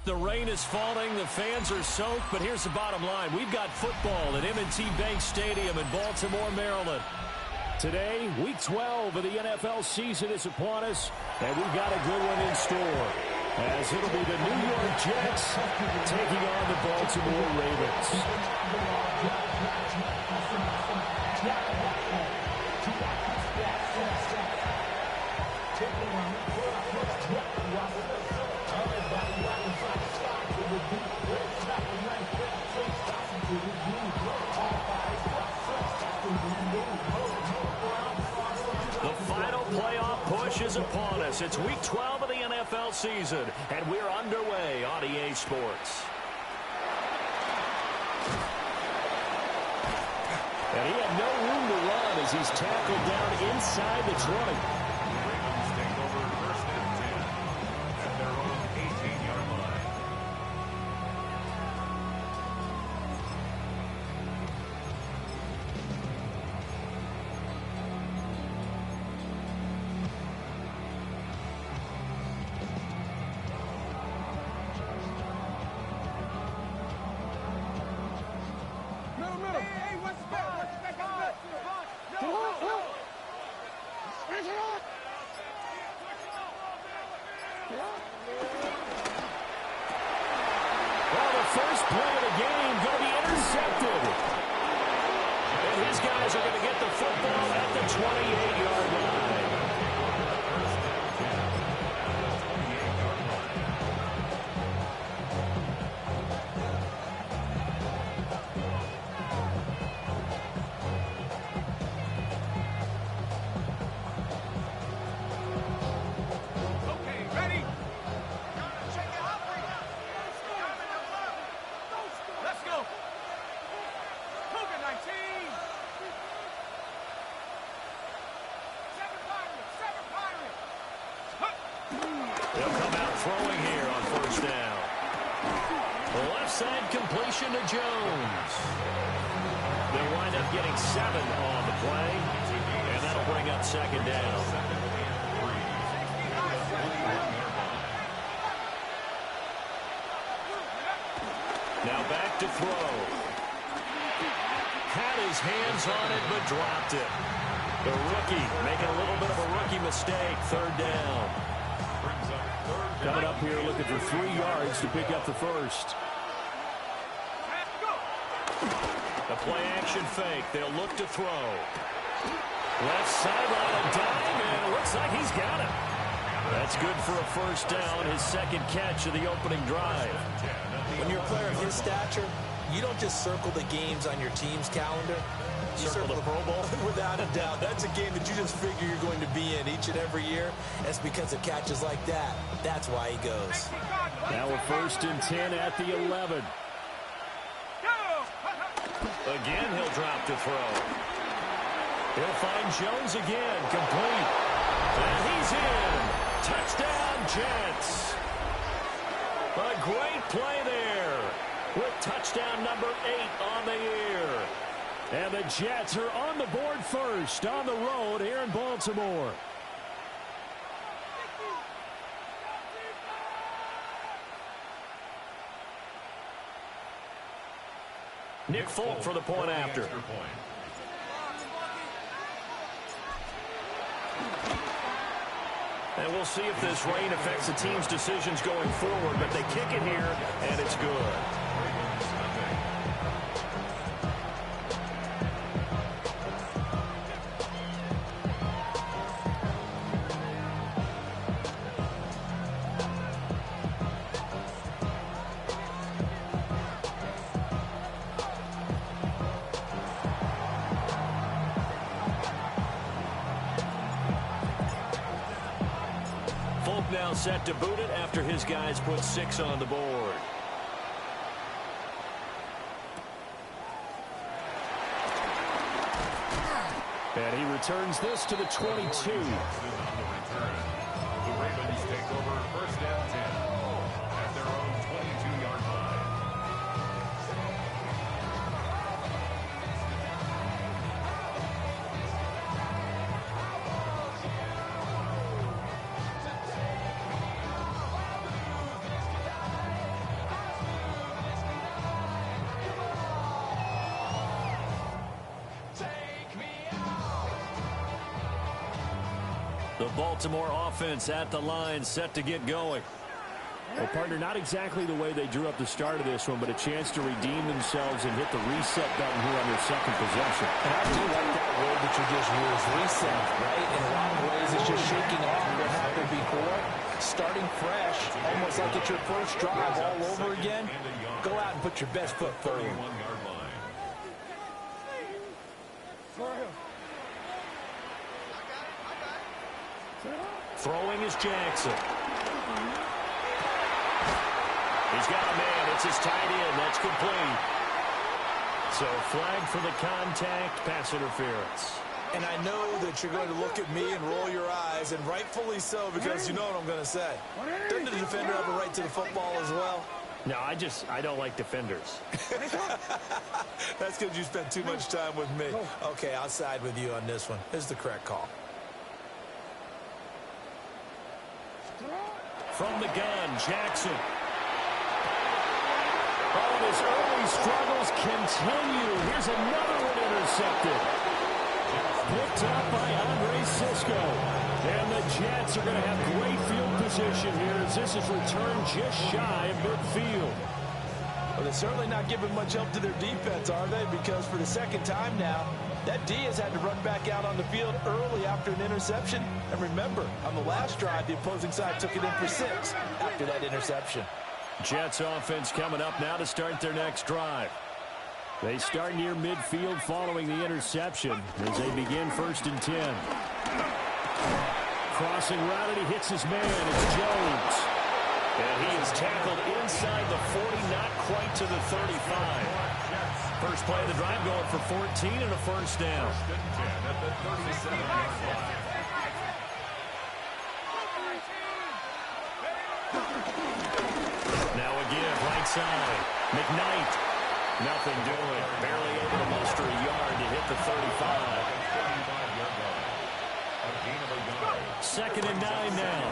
The rain is falling, the fans are soaked, but here's the bottom line. We've got football at M&T Bank Stadium in Baltimore, Maryland. Today, Week 12 of the NFL season is upon us, and we've got a good one in store, as it'll be the New York Jets taking on the Baltimore Ravens. The final playoff push is upon us. It's Week 12 of the NFL season, and we're underway on EA Sports. And he had no room to run as he's tackled down inside the 20. Ravens take over first and 10 at their own 18-yard line. Well, the first play of the game going to be intercepted. And his guys are going to get the football at the 28-yard line. They'll come out throwing here on first down. The left side completion to Jones. They'll wind up getting 7 on the play, and that'll bring up second down. Now back to throw. Had his hands on it, but dropped it. The rookie making a little bit of a rookie mistake, third down. Coming up here looking for 3 yards to pick up the first. The play action fake. They'll look to throw. Left sideline a dime, and it looks like he's got it. That's good for a first down, his second catch of the opening drive. When you're a player of his stature, you don't just circle the games on your team's calendar. You Circle the Pro Bowl? Without a doubt. That's a game that you just figure you're going to be in each and every year. That's because of catches like that. That's why he goes. Now a first and 10 at the 11. Again, he'll drop to throw. He'll find Jones again, complete. And he's in. Touchdown, Jets. A great play there with touchdown number 8 on the year. And the Jets are on the board first on the road here in Baltimore. Nick Folk for the point after. And we'll see if this rain affects the team's decisions going forward, but they kick it here, and it's good. Now set to boot it after his guys put 6 on the board. And he returns this to the 22. The Ravens take over first and 10 at their own 22-yard line. The Baltimore offense at the line, set to get going. Well, partner, not exactly the way they drew up the start of this one, but a chance to redeem themselves and hit the reset button here on their second possession. And I do like that word that you just used, reset, right? In a lot of ways, it's just shaking off what happened before, starting fresh, almost like it's your first drive all over again. Go out and put your best foot forward. Throwing is Jackson. He's got a man. It's his tight end. That's complete. So flag for the contact, pass interference. And I know that you're going to look at me and roll your eyes, and rightfully so, because you know what I'm going to say. Doesn't the defender have a right to the football as well? No, I don't like defenders. That's because you spent too much time with me. Okay, I'll side with you on this one. This is the correct call. From the gun, Jackson. Oh, his early struggles continue. Here's another one intercepted. Picked up by Andre Sisco. And the Jets are going to have great field position here as this is returned just shy of midfield. Well, they're certainly not giving much help to their defense, are they? Because for the second time now, that D has had to run back out on the field early after an interception. And remember, on the last drive, the opposing side took it in for 6 after that interception. Jets offense coming up now to start their next drive. They start near midfield following the interception as they begin 1st and 10. Crossing route, and he hits his man. It's Jones. And he is tackled inside the 40, not quite to the 35. First play of the drive going for 14 and a first down. Now again, right side. McKnight. Nothing doing. Barely able to muster a yard to hit the 35. 2nd and 9 now.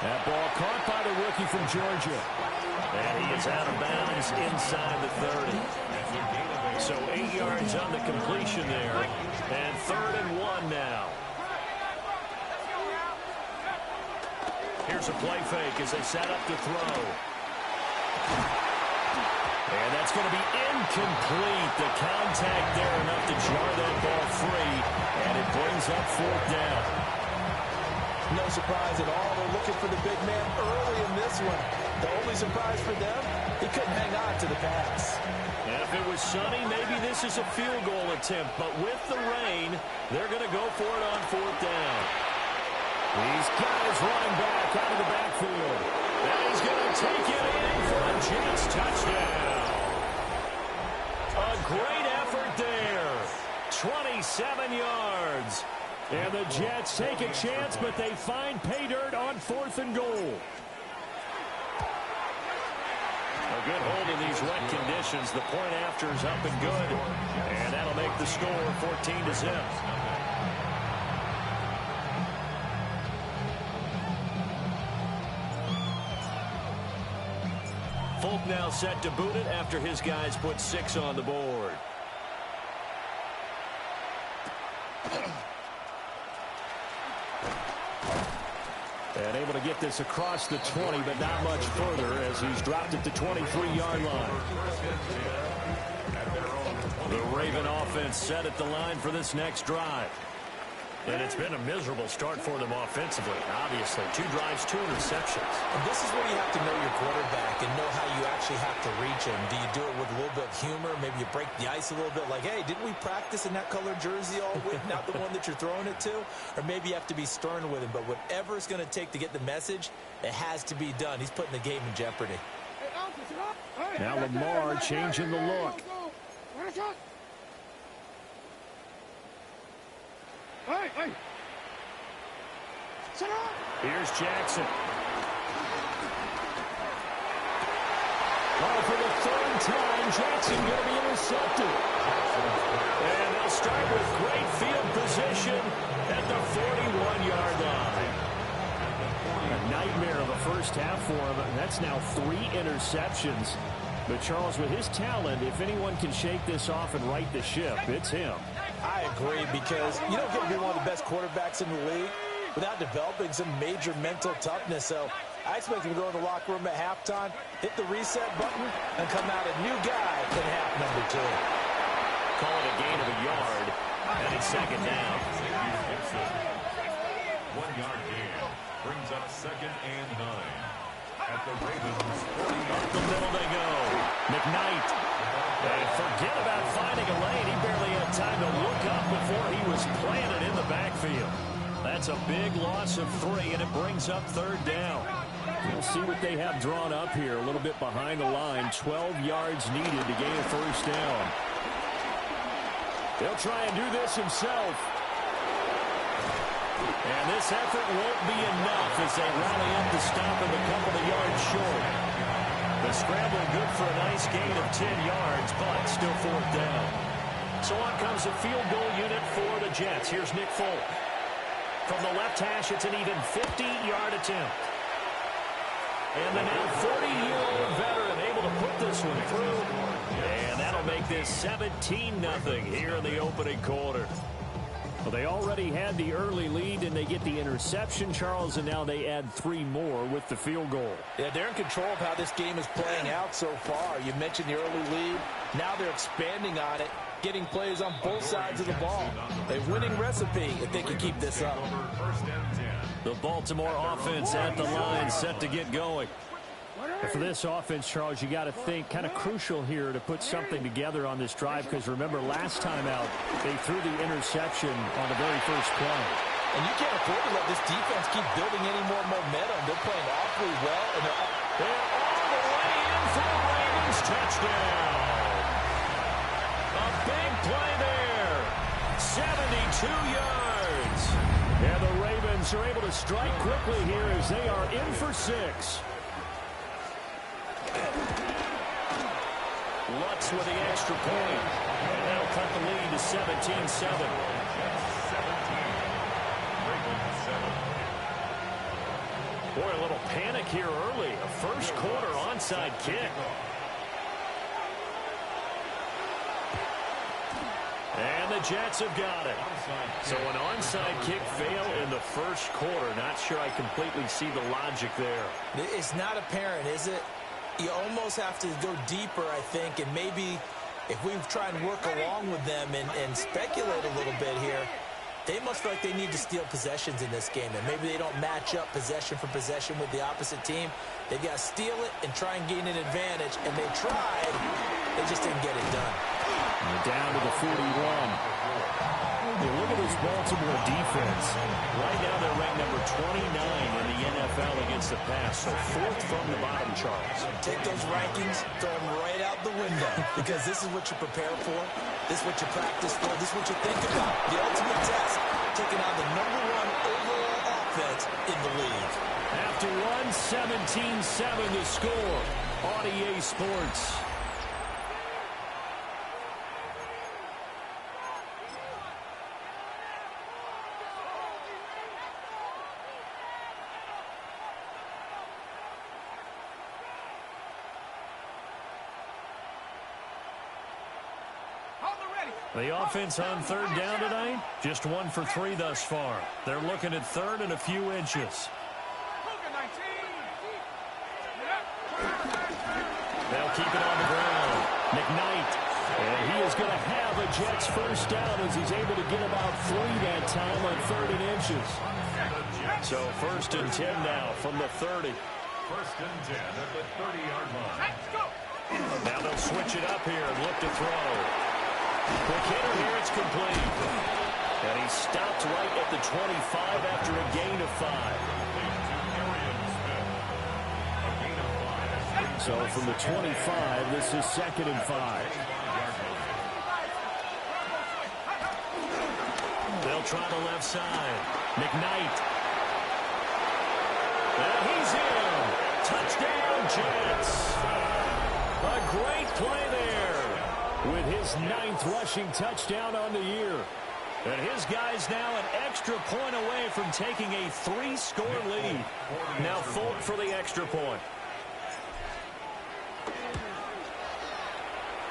That ball caught by the rookie from Georgia. And he is out of bounds inside the 30. So 8 yards on the completion there. And 3rd and 1 now. Here's a play fake as they set up to throw. And that's going to be incomplete. The contact there enough to jar that ball free. And it brings up 4th down. No surprise at all. They're looking for the big man early in this one. The only surprise for them, he couldn't hang on to the pass. And if it was sunny, maybe this is a field goal attempt. But with the rain, they're going to go for it on 4th down. He's got his running back out of the backfield. And he's going to take it in for a Jets touchdown. A great effort there. 27 yards. And the Jets take a chance, but they find pay dirt on 4th and goal. A good hold in these wet conditions. The point after is up and good. And that'll make the score 14-0. Folk now set to boot it after his guys put 6 on the board. And able to get this across the 20, but not much further as he's dropped it to 23-yard line. The Raven offense set at the line for this next drive. And it's been a miserable start for them offensively, obviously. 2 drives, 2 interceptions. And this is where you have to know your quarterback and know how you actually have to reach him. Do you do it with a little bit of humor? Maybe you break the ice a little bit like, hey, didn't we practice in that colored jersey all week, not the one that you're throwing it to? Or maybe you have to be stern with him. But whatever it's going to take to get the message, it has to be done. He's putting the game in jeopardy. Now Lamar changing the look. Here's Jackson. Oh, for the 3rd time, Jackson going to be intercepted. And they'll start with great field position at the 41-yard line. A nightmare of a first half for him, and that's now 3 interceptions. But Charles, with his talent, if anyone can shake this off and right the ship, it's him. I agree, because you don't get to be one of the best quarterbacks in the league without developing some major mental toughness. So I expect him to go in the locker room at halftime, hit the reset button, and come out a new guy in half number 2. Call it a gain of a yard, and it's second down. 1 yard gain brings up 2nd and 9. At the Ravens 40. Up the middle they go. McKnight. And forget about finding a lane. He barely had time to look up before he was planted in the backfield. That's a big loss of 3, and it brings up 3rd down. We'll see what they have drawn up here. A little bit behind the line. 12 yards needed to gain a 1st down. He'll try and do this himself. And this effort won't be enough as they rally up to stop him a couple of yards short. The scramble good for a nice gain of 10 yards, but still 4th down. So on comes a field goal unit for the Jets. Here's Nick Folk. From the left hash, it's an even 50-yard attempt. And the now 40-year-old veteran able to put this one through. And that'll make this 17-0 here in the opening quarter. Well, they already had the early lead, and they get the interception, Charles, and now they add 3 more with the field goal. Yeah, they're in control of how this game is playing out so far. You mentioned the early lead. Now they're expanding on it, getting plays on both sides of the ball. A winning recipe if they can keep this up. The Baltimore offense at the line, set to get going. For this offense, Charles, you got to think kind of crucial here to put something together on this drive, because remember, last time out, they threw the interception on the very first play. And you can't afford to let this defense keep building any more momentum. They're playing awfully well, and they're all the way in for the Ravens. Touchdown. A big play there. 72 yards. And the Ravens are able to strike quickly here as they are in for 6. Lutz with the extra point. And that'll cut the lead to 17-7. Boy, a little panic here early. A first quarter onside kick. And the Jets have got it. So an onside kick fail in the first quarter. Not sure I completely see the logic there. It's not apparent, is it? You almost have to go deeper, I think, and maybe if we try and work along with them and speculate a little bit here, they must feel like they need to steal possessions in this game, and maybe they don't match up possession for possession with the opposite team. They've got to steal it and try and gain an advantage, and they tried. They just didn't get it done. And down to the 41. Hey, look at this Baltimore defense. Right now they're ranked number 29 in the NFL against the pass, so 4th from the bottom, Charles. Take those rankings, throw them right out the window, because this is what you prepare for, this is what you practice for, this is what you think about. The ultimate test, taking on the #1 overall offense in the league. After 17-7 to score on EA Sports. The offense on 3rd down tonight, just 1 for 3 thus far. They're looking at 3rd and a few inches. They'll keep it on the ground. McKnight. And he is going to have a Jets 1st down as he's able to get about 3 that time on 3rd and inches. So 1st and 10 now from the 30. 1st and 10 at the 30-yard line. Now they'll switch it up here and look to throw. Quick hitter here, it's complete. And he stopped right at the 25 after a gain of 5. So from the 25, this is 2nd and 5. They'll try the left side. McKnight. And he's in. Touchdown, Jets. A great play there. With his 9th rushing touchdown on the year. And his guy's now an extra point away from taking a 3-score lead. Now Folk for the extra point.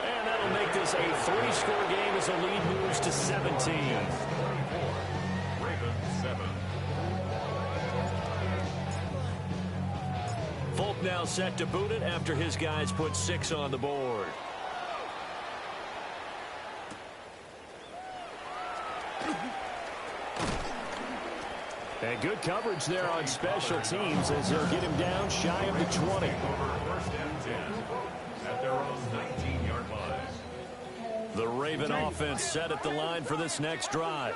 And that'll make this a 3-score game as the lead moves to 17. 24, Ravens 7. Folk now set to boot it after his guys put 6 on the board. And good coverage there on special teams as they'll get him down shy of the 20. Over first and 10 at their own 19-yard line. The Raven offense set at the line for this next drive.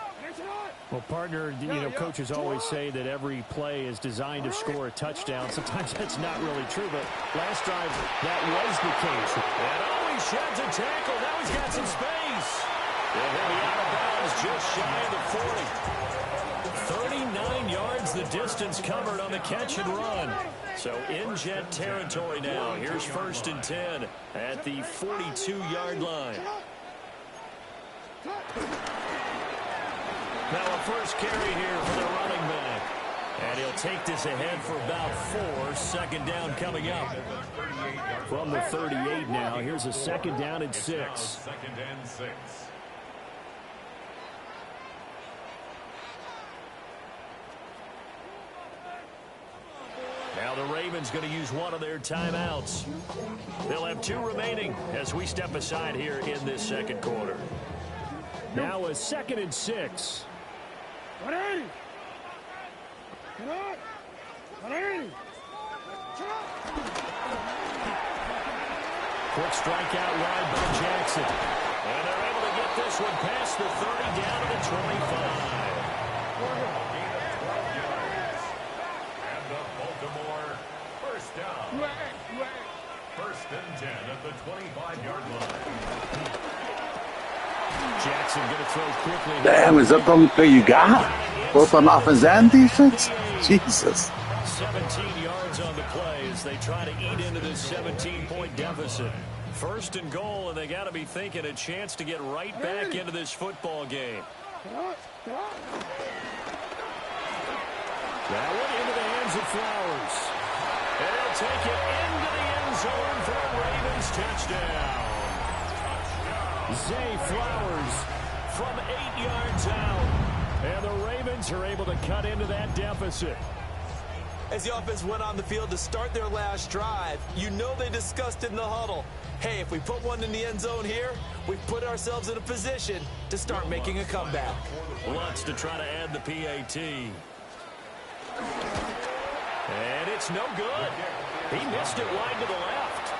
Well, partner, coaches always say that every play is designed to score a touchdown. Sometimes that's not really true, but last drive, that was the case. And he sheds a tackle. Now he's got some space. And he'll be out of bounds just shy of the 40. 39 yards the distance covered on the catch and run. So in Jet territory now. Here's 1st and 10 at the 42-yard line. Now a first carry here for the running back. And he'll take this ahead for about 4. Second down coming up. From the 38 now, here's a second down and 6. Second and 6. Now the Ravens going to use one of their timeouts. They'll have 2 remaining as we step aside here in this second quarter. Now a 2nd and 6. Quick strike out wide by Jackson. And they're able to get this one past the 30 down to the 25. First down. First and 10 at the 25-yard line. Jackson going to throw quickly. Damn, is that the only play you got? Both on offense and defense? Jesus. 17 yards on the play as they try to eat into this 17-point deficit. 1st and goal, and they got to be thinking a chance to get right back into this football game. That one into the hands of Flowers. And he'll take it into the end zone for a Ravens touchdown. Zay Flowers from 8 yards out. And the Ravens are able to cut into that deficit. As the offense went on the field to start their last drive, they discussed in the huddle, hey, if we put one in the end zone here, we've put ourselves in a position to start making a comeback. Lutz to try to add the PAT. And it's no good. He missed it wide to the left.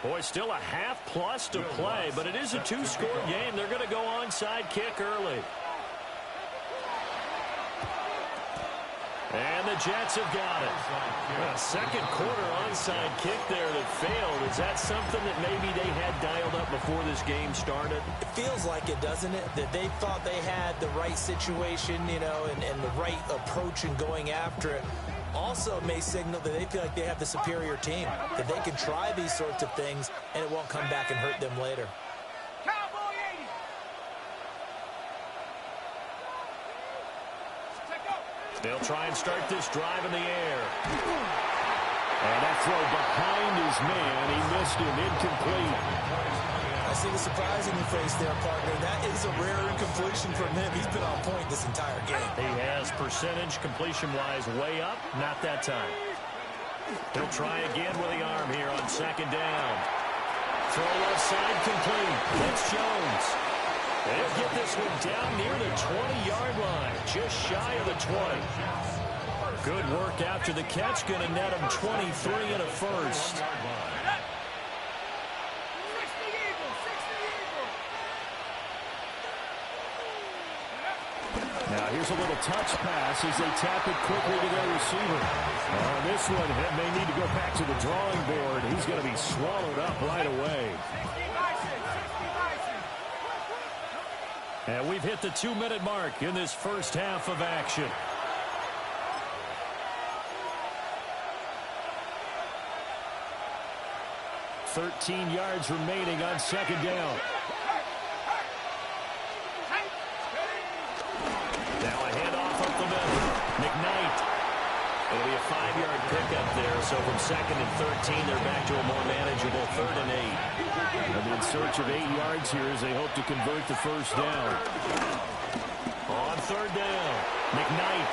Boy, still a half plus to play, but it is a 2-score game. They're going to go onside kick early. And the Jets have got it. A second quarter onside kick there that failed. Is that something that maybe they had dialed up before this game started? It feels like it, doesn't it? That they thought they had the right situation, and the right approach in going after it. Also may signal that they feel like they have the superior team, that they can try these sorts of things, and it won't come back and hurt them later. They'll try and start this drive in the air. And that throw behind his man. He missed him. Incomplete. I see the surprising face there, partner. That is a rare incompletion from him. He's been on point this entire game. He has percentage completion-wise way up. Not that time. He'll try again with the arm here on second down. Throw left side complete. That's Jones. They'll get this one down near the 20-yard line, just shy of the 20. Good work after the catch, going to net him 23 and a first. Now here's a little touch pass as they tap it quickly to their receiver. This one may need to go back to the drawing board. He's going to be swallowed up right away. And we've hit the 2-minute mark in this first half of action. $13 yards remaining on second down. Now a handoff up the middle. McKnight. It'll be a 5-yard pickup there, so from 2nd and 13, they're back to a more manageable 3rd and 8. And in search of 8 yards here as they hope to convert the first down. On 3rd down, McKnight.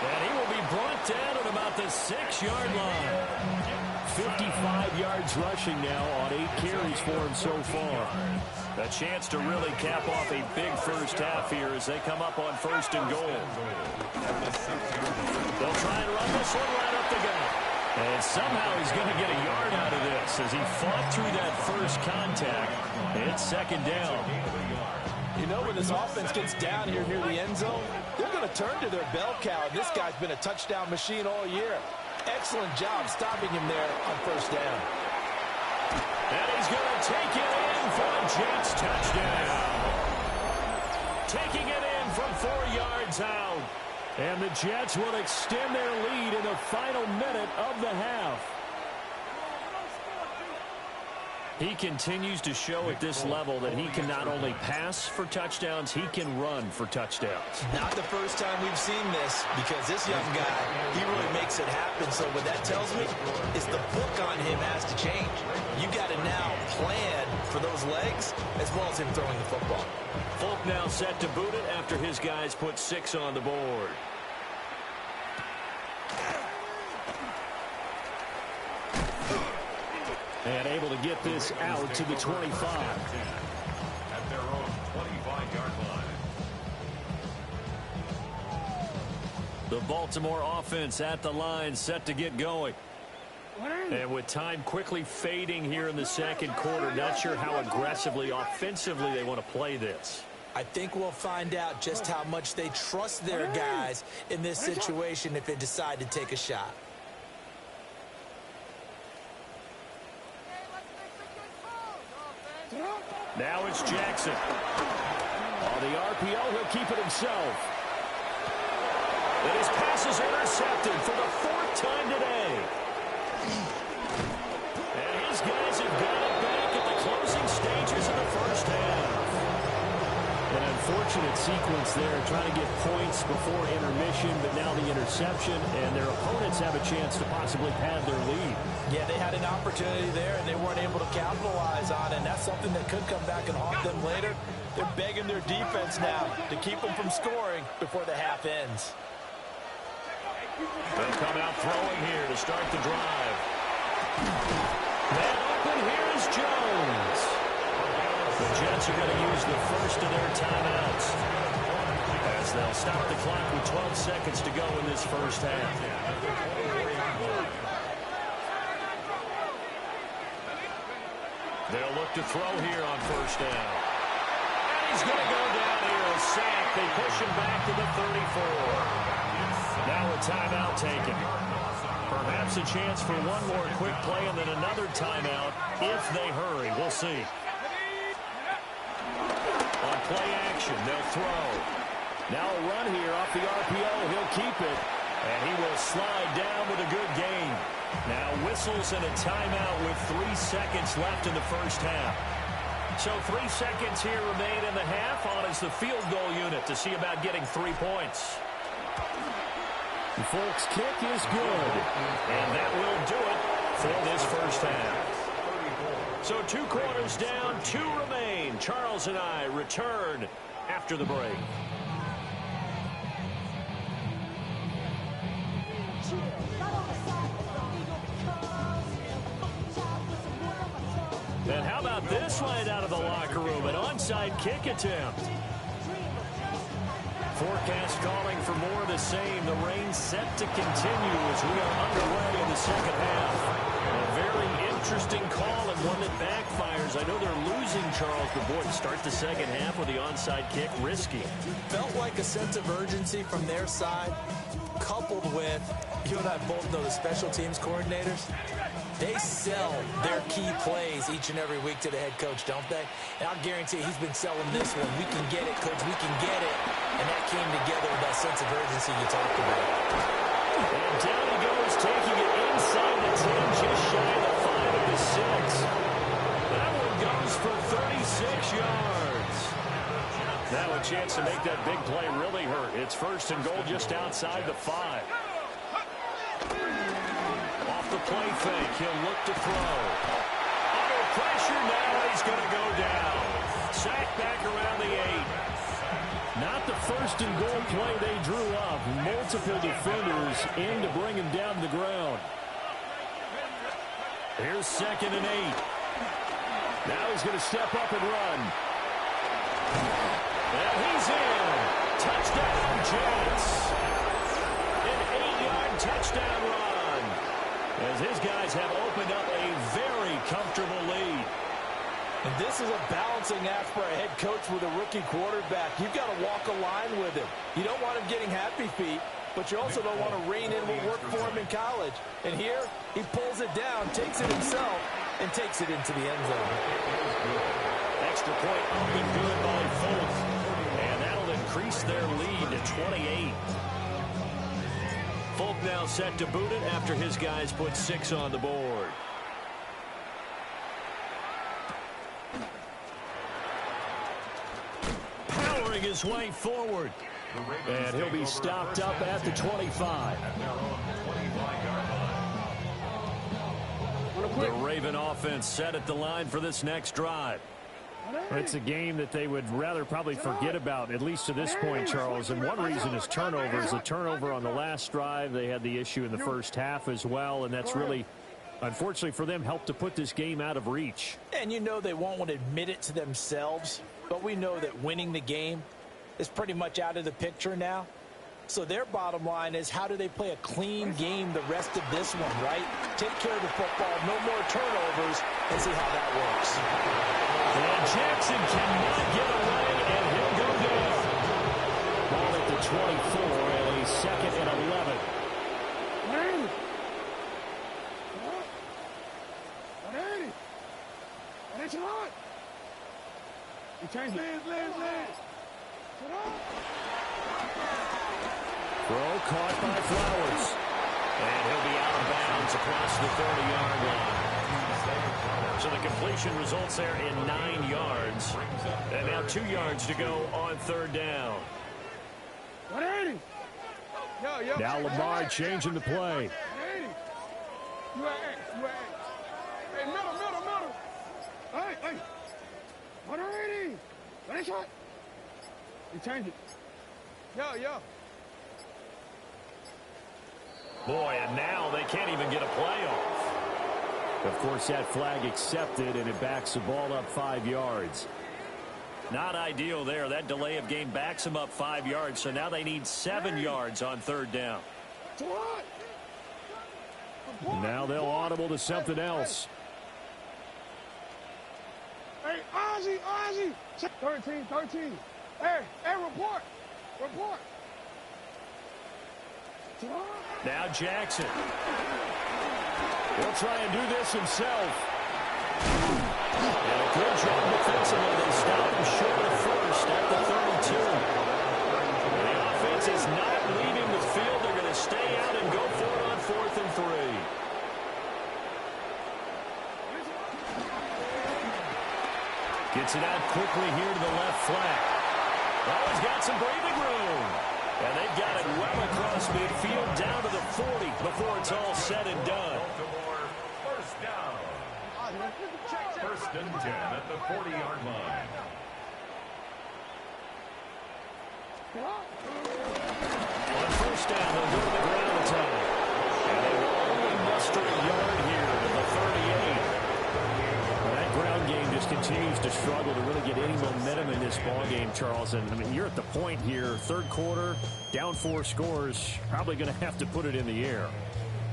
And he will be brought down at about the 6-yard line. 55 yards rushing now on 8 carries for him so far. A chance to really cap off a big first half here as they come up on 1st and goal. They'll try and run this one right up the gut. And somehow he's going to get a yard out of this as he fought through that first contact. It's 2nd down. You know, when this offense gets down here near the end zone, they're going to turn to their bell cow. This guy's been a touchdown machine all year. Excellent job stopping him there on 1st down. And he's going to take it in for a Jets touchdown. Taking it in from 4 yards out. And the Jets will extend their lead in the final minute of the half. He continues to show at this level that he can not only pass for touchdowns, he can run for touchdowns. Not the first time we've seen this, because this young guy, he really makes it happen. So what that tells me is the book on him has to change. You got to now plan for those legs as well as him throwing the football. Folk now set to boot it after his guys put 6 on the board. And able to get this out to the 25. At their own 25-yard line. The Baltimore offense at the line, set to get going. And with time quickly fading here in the 2nd quarter, not sure how aggressively, offensively they want to play this. I think we'll find out just how much they trust their guys in this situation if they decide to take a shot. Now it's Jackson. On the RPO, he'll keep it himself. And his pass is intercepted for the 4th time today. And his guys have got it back at the closing stages of the first half. An unfortunate sequence there, trying to get points before intermission, but now the interception, and their opponents have a chance to possibly pad their lead. Yeah, they had an opportunity there, and they weren't able to capitalize on it, and that's something that could come back and haunt them later. They're begging their defense now to keep them from scoring before the half ends. They'll come out throwing here to start the drive. Man open, here is Jones. The Jets are going to use the first of their timeouts as they'll stop the clock with 12 seconds to go in this first half. They'll look to throw here on 1st down. And he's going to go down here, a sack. They push him back to the 34. Now a timeout taken. Perhaps a chance for one more quick play and then another timeout if they hurry. We'll see. On play action, they'll throw. Now a run here off the RPO. He'll keep it. And he will slide down with a good gain. Now whistles and a timeout with 3 seconds left in the first half. So 3 seconds here remain in the half. On is the field goal unit to see about getting 3 points. The Folks' kick is good. And that will do it for this first half. So 2 quarters down, 2 remain. Charles and I return after the break. And how about this line out of the locker room? An onside kick attempt. Forecast calling for more of the same. The rain set to continue as we are underway in the second half. A very interesting call and one that backfires. I know they're losing, Charles, but boy, to start the second half with the onside kick, risky. Felt like a sense of urgency from their side, coupled with, you and I both know the special teams coordinators. They sell their key plays each and every week to the head coach, don't they? And I'll guarantee you he's been selling this one. We can get it, coach. We can get it. And that came together with that sense of urgency you talked about. And down he goes, taking it inside the 10, just shy of the 5 of the 6. That one goes for 36 yards. That would chance to make that big play really hurt. It's first and goal just outside the 5. Off the play fake, he'll look to throw. Under pressure now, he's going to go down. Sacked back around the 8. Not the first and goal play they drew up. Multiple defenders in to bring him down to the ground. Here's second and 8. Now he's going to step up and run. And he's in. Touchdown, Jets. An 8-yard touchdown run. As his guys have opened up a very comfortable lead. And this is a balancing act for a head coach with a rookie quarterback. You've got to walk a line with him. You don't want him getting happy feet, but you also don't want to rein in what worked for him in college. And here, he pulls it down, takes it himself, and takes it into the end zone. Extra point up and good by Folk. And that'll increase their lead to 28. Folk now set to boot it after his guys put 6 on the board. Powering his way forward. And he'll be stopped up at the 25. The Raven offense set at the line for this next drive. It's a game that they would rather probably forget about, at least to this point, Charles. And one reason is turnovers. A turnover on the last drive. They had the issue in the first half as well, and that's really, unfortunately for them, helped to put this game out of reach. And you know they won't want to admit it to themselves, but we know that winning the game is pretty much out of the picture now. So their bottom line is, how do they play a clean game the rest of this one, right? Take care of the football, no more turnovers, and see how that works. And Jackson cannot get away, and he'll go down. Ball at the 24, and a second and 11. Throw caught by Flowers. And he'll be out of bounds across the 30-yard line. So the completion results there in 9 yards. And now 2 yards to go on third down. Now Lamar changing the play. Boy, and now they can't even get a play off. Of course, that flag accepted, and it backs the ball up 5 yards. Not ideal there. That delay of game backs them up 5 yards, so now they need 7 yards on third down. Now they'll audible to something else. Hey, Ozzy. 13. Hey, report. Now Jackson. He'll try and do this himself. And a good job defensively. They stop him short of first at the 32. And the offense is not leaving the field. They're going to stay out and go for it on 4th and 3. Gets it out quickly here to the left flat. Oh, he's got some breathing room. And they've got it well across midfield down to the 40 before it's all said and done. First down. First and 10 at the 40-yard line. On first down, they'll go to the ground attack. And they will only muster a yard here to the 38. Well, that ground game just continues to struggle to really get any momentum in this ball game, Charles. And I mean, you're at the point here, third quarter, down 4 scores, probably going to have to put it in the air.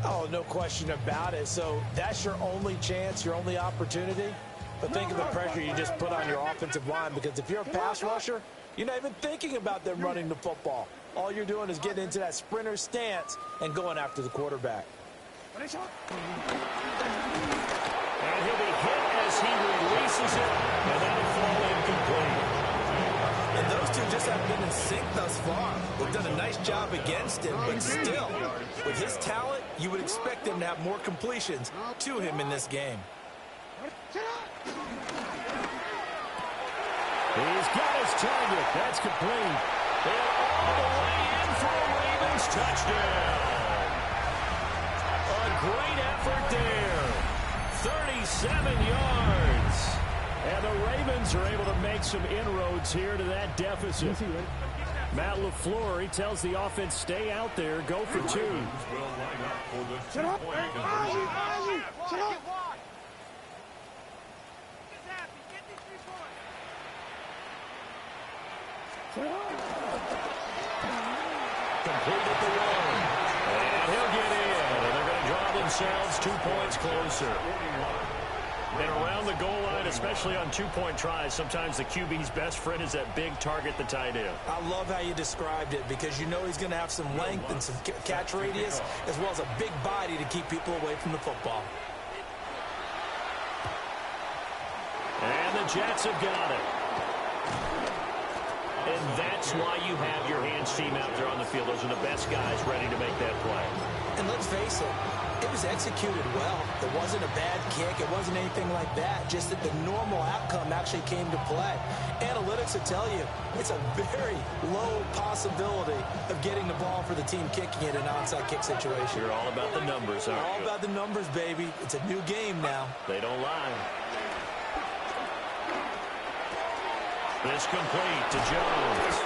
Oh, no question about it. So that's your only chance, your only opportunity. But think of the pressure you just put on your offensive line, because if you're a pass rusher, you're not even thinking about them running the football. All you're doing is getting into that sprinter stance and going after the quarterback. And he'll be hit as he releases it, and that'll fall incomplete. And those two just haven't been in sync thus far. They've done a nice job against him, but still, with his talent, you would expect him to have more completions to him in this game. He's got his target. That's complete. And all the way in for a Ravens touchdown. A great effort there. 37 yards. And the Ravens are able to make some inroads here to that deficit. Matt LaFleur, he tells the offense, stay out there, go for two. Shut up. Ozzie, Ozzie, shut up. Completed the run. And he'll get in. And they're going to draw themselves 2 points closer. And around the goal line, especially on two-point tries, sometimes the QB's best friend is that big target, the tight end. I love how you described it because you know he's going to have some length and some catch radius as well as a big body to keep people away from the football. And the Jets have got it. And that's why you have your hands team out there on the field. Those are the best guys ready to make that play. And let's face it, it was executed well. It wasn't a bad kick. It wasn't anything like that. Just that the normal outcome actually came to play. Analytics will tell you it's a very low possibility of getting the ball for the team kicking it in an onside kick situation. You're all about the numbers, aren't you? All about the numbers, baby. It's a new game now. They don't lie. This complete to Jones.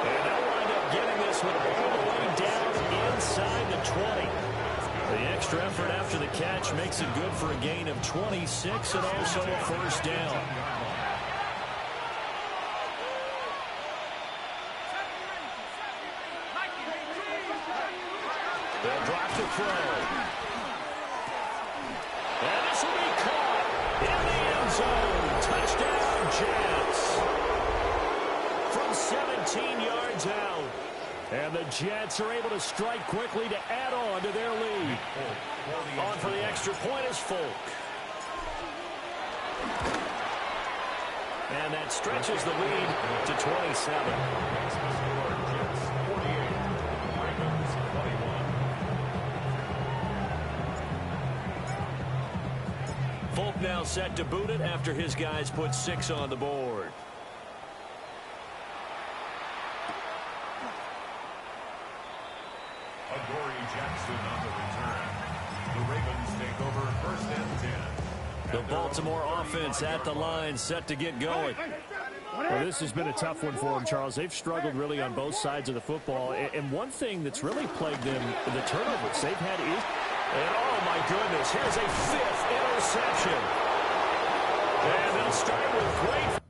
And they'll wind up getting this one all the way down inside the 20. The extra effort after the catch makes it good for a gain of 26 and also a first down. They'll drop to throw. And this will be caught in the end zone. Touchdown, Jets. From 17 yards out. And the Jets are able to strike quickly to add on to their lead. On for the extra point is Folk. And that stretches the lead to 27. Folk now set to boot it after his guys put 6 on the board. Jackson on the return. The Ravens take over first and 10. The Baltimore offense at the line, set to get going. Well, this has been a tough one for them, Charles. They've struggled really on both sides of the football. And one thing that's really plagued them, the turnovers. They've had issues. And oh my goodness, here's a 5th interception. And they'll start with great